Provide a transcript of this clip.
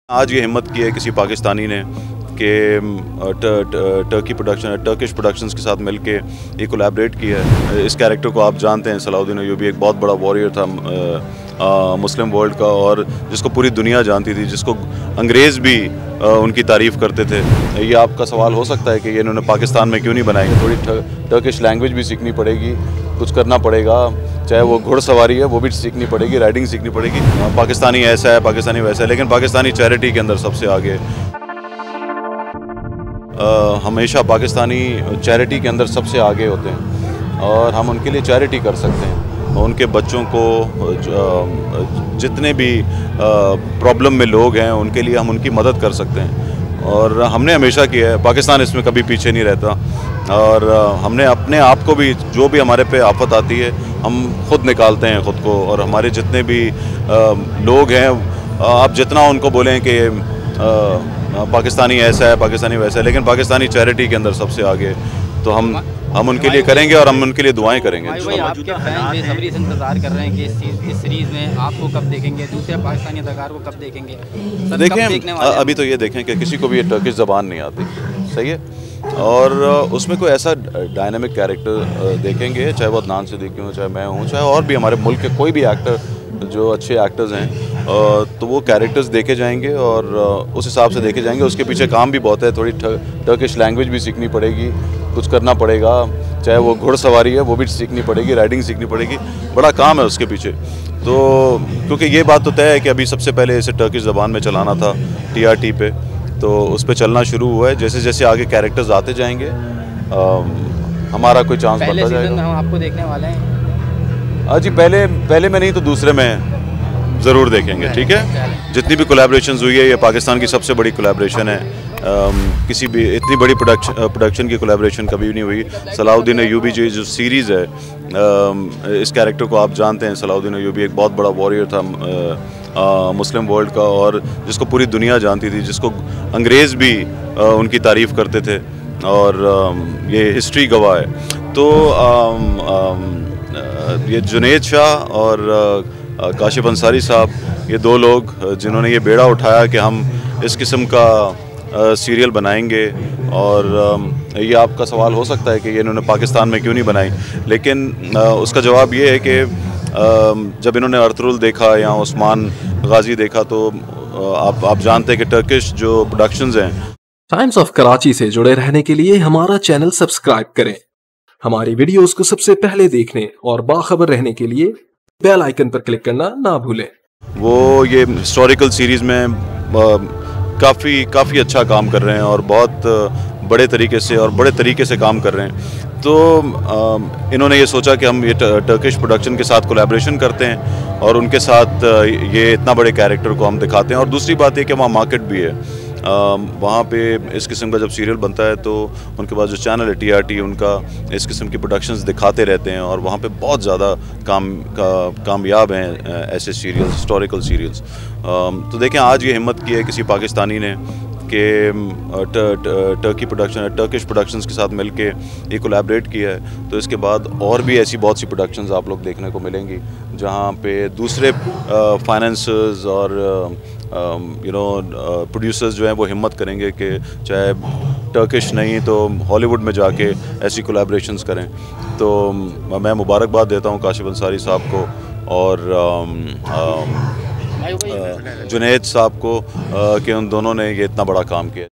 आज ये हिम्मत की है किसी पाकिस्तानी ने कि टर्किश प्रोडक्शंस के साथ मिलके ये कोलैबोरेट किया है। इस कैरेक्टर को आप जानते हैं, सलाउद्दीन अय्यूबी एक बहुत बड़ा वॉरियर था मुस्लिम वर्ल्ड का, और जिसको पूरी दुनिया जानती थी, जिसको अंग्रेज़ भी उनकी तारीफ़ करते थे। ये आपका सवाल हो सकता है कि ये इन्होंने पाकिस्तान में क्यों नहीं बनाई। थोड़ी टर्किश लैंग्वेज भी सीखनी पड़ेगी, कुछ करना पड़ेगा, चाहे वो घुड़सवारी है वो भी सीखनी पड़ेगी, राइडिंग सीखनी पड़ेगी। पाकिस्तानी ऐसा है, पाकिस्तानी वैसा है, लेकिन पाकिस्तानी चैरिटी के अंदर सबसे आगे। हमेशा पाकिस्तानी चैरिटी के अंदर सबसे आगे होते हैं और हम उनके लिए चैरिटी कर सकते हैं। उनके बच्चों को, जितने भी प्रॉब्लम में लोग हैं, उनके लिए हम उनकी मदद कर सकते हैं और हमने हमेशा किया है। पाकिस्तान इसमें कभी पीछे नहीं रहता और हमने अपने आप को भी, जो भी हमारे पे आफत आती है, हम खुद निकालते हैं खुद को। और हमारे जितने भी लोग हैं, आप जितना उनको बोलें कि पाकिस्तानी ऐसा है, पाकिस्तानी वैसा है, लेकिन पाकिस्तानी चैरिटी के अंदर सबसे आगे। तो हम उनके लिए करेंगे और हम उनके लिए दुआएं करेंगे। आपके फैन बेसब्री से इंतजार कर रहे हैं कि इस सीरीज़ में आपको कब देखेंगे, दूसरे पाकिस्तानी अदाकार को कब देखेंगे? देखें, अभी तो ये देखें कि किसी को भी ये टर्किश ज़बान नहीं आती, सही है, और उसमें कोई ऐसा डायनामिक कैरेक्टर देखेंगे, चाहे वो अदनान सिद्दीकी हो, चाहे मैं हूँ, चाहे और भी हमारे मुल्क के कोई भी एक्टर जो अच्छे एक्टर्स हैं, तो वो कैरेक्टर्स देखे जाएंगे और उस हिसाब से देखे जाएंगे। उसके पीछे काम भी बहुत है, थोड़ी टर्किश लैंग्वेज भी सीखनी पड़ेगी, कुछ करना पड़ेगा, चाहे वो घुड़सवारी है वो भी सीखनी पड़ेगी, राइडिंग सीखनी पड़ेगी, बड़ा काम है उसके पीछे। तो क्योंकि ये बात तो तय है कि अभी सबसे पहले इसे टर्किश ज़बान में चलाना था TRT पे, तो उस पर चलना शुरू हुआ है। जैसे जैसे आगे कैरेक्टर्स आते जाएंगे हमारा कोई चांस बढ़ता जाएगा। हम आपको देखने वाले हैं जी, पहले में नहीं तो दूसरे में ज़रूर देखेंगे, ठीक है। जितनी भी कोलैबोरेशंस हुई है, ये पाकिस्तान की सबसे बड़ी कोलैबोरेशन है। किसी भी इतनी बड़ी प्रोडक्शन की कोलैबोरेशन कभी नहीं हुई। सलाउद्दीन अय्यूबी जो सीरीज़ है, इस कैरेक्टर को आप जानते हैं, सलाउद्दीन अय्यूबी एक बहुत बड़ा वॉरियर था मुस्लिम वर्ल्ड का, और जिसको पूरी दुनिया जानती थी, जिसको अंग्रेज़ भी उनकी तारीफ़ करते थे, और ये हिस्ट्री गवाह है। तो ये जुनैद शाह और काशिफ अंसारी साहब, ये दो लोग जिन्होंने ये बेड़ा उठाया कि हम इस किस्म का सीरियल बनाएंगे। और ये आपका सवाल हो सकता है कि ये इन्होंने पाकिस्तान में क्यों नहीं बनाई, लेकिन उसका जवाब ये है कि जब इन्होंने अर्तुगरुल देखा या उस्मान गाजी देखा, तो आप जानते हैं कि टर्किश जो प्रोडक्शंस हैं। टाइम्स ऑफ कराची से जुड़े रहने के लिए हमारा चैनल सब्सक्राइब करें। हमारी वीडियोस को सबसे पहले देखने और बाखबर रहने के लिए बेल आइकन पर क्लिक करना ना भूलें। वो ये हिस्टोरिकल सीरीज़ में काफ़ी अच्छा काम कर रहे हैं और बहुत बड़े तरीके से काम कर रहे हैं। तो इन्होंने ये सोचा कि हम ये टर्किश प्रोडक्शन के साथ कोलैबोरेशन करते हैं और उनके साथ ये इतना बड़े कैरेक्टर को हम दिखाते हैं। और दूसरी बात ये कि वहाँ मार्केट भी है, वहाँ पे इस किस्म का जब सीरियल बनता है तो उनके पास जो चैनल है TRT, उनका इस किस्म की प्रोडक्शंस दिखाते रहते हैं और वहाँ पे बहुत ज़्यादा कामयाब हैं ऐसे सीरियल्स, हिस्टोरिकल सीरियल्स। तो देखें, आज ये हिम्मत की है किसी पाकिस्तानी ने कि टर्किश प्रोडक्शंस के साथ मिलके ये कोलैबोरेट किया है। तो इसके बाद और भी ऐसी बहुत सी प्रोडक्शंस आप लोग देखने को मिलेंगी, जहाँ पे दूसरे फाइनेंसर्स और प्रोड्यूसर्स जो हैं वो हिम्मत करेंगे कि चाहे टर्किश नहीं तो हॉलीवुड में जाके ऐसी कोलैबोरेशंस करें। तो मैं मुबारकबाद देता हूँ काशिफ अंसारी साहब को और जुनैद साहब को कि उन दोनों ने ये इतना बड़ा काम किया।